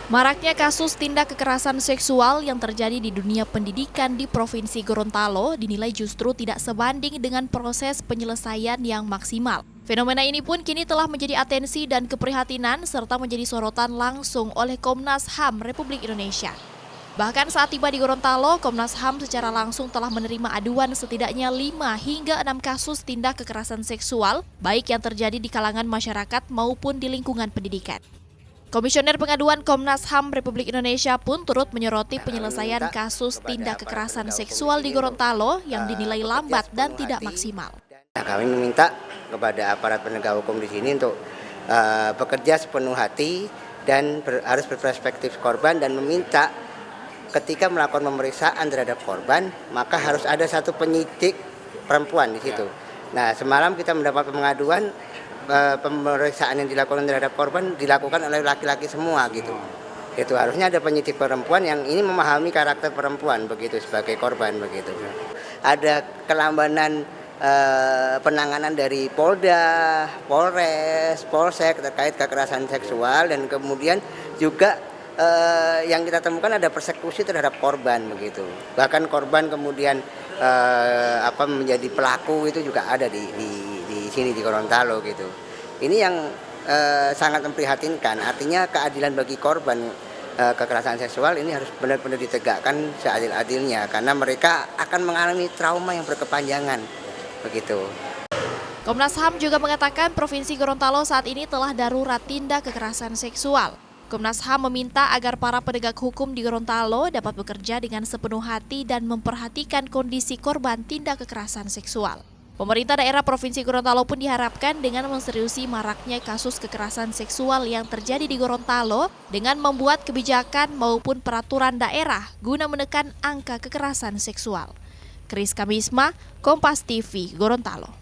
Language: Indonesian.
Maraknya kasus tindak kekerasan seksual yang terjadi di dunia pendidikan di Provinsi Gorontalo dinilai justru tidak sebanding dengan proses penyelesaian yang maksimal. Fenomena ini pun kini telah menjadi atensi dan keprihatinan serta menjadi sorotan langsung oleh Komnas HAM Republik Indonesia. Bahkan saat tiba di Gorontalo, Komnas HAM secara langsung telah menerima aduan setidaknya 5 hingga 6 kasus tindak kekerasan seksual, baik yang terjadi di kalangan masyarakat maupun di lingkungan pendidikan. Komisioner Pengaduan Komnas HAM Republik Indonesia pun turut menyoroti penyelesaian kasus tindak kekerasan seksual di Gorontalo yang dinilai lambat dan tidak maksimal. Kami meminta kepada aparat penegak hukum di sini untuk bekerja sepenuh hati dan harus berperspektif korban dan meminta ketika melakukan pemeriksaan terhadap korban maka harus ada satu penyidik perempuan di situ. Nah, semalam kita mendapat pengaduan pemeriksaan yang dilakukan terhadap korban dilakukan oleh laki-laki semua gitu. Itu harusnya ada penyidik perempuan yang ini memahami karakter perempuan begitu sebagai korban begitu. Ada kelambanan penanganan dari Polda, Polres, Polsek terkait kekerasan seksual dan kemudian juga yang kita temukan ada persekusi terhadap korban begitu. Bahkan korban kemudian menjadi pelaku itu juga ada di sini di Gorontalo gitu. Ini yang sangat memprihatinkan. Artinya keadilan bagi korban kekerasan seksual ini harus benar-benar ditegakkan seadil-adilnya karena mereka akan mengalami trauma yang berkepanjangan begitu. Komnas HAM juga mengatakan Provinsi Gorontalo saat ini telah darurat tindak kekerasan seksual. Komnas HAM meminta agar para penegak hukum di Gorontalo dapat bekerja dengan sepenuh hati dan memperhatikan kondisi korban tindak kekerasan seksual. Pemerintah daerah Provinsi Gorontalo pun diharapkan dengan menseriusi maraknya kasus kekerasan seksual yang terjadi di Gorontalo dengan membuat kebijakan maupun peraturan daerah guna menekan angka kekerasan seksual. Kris Kamisma, Kompas TV, Gorontalo.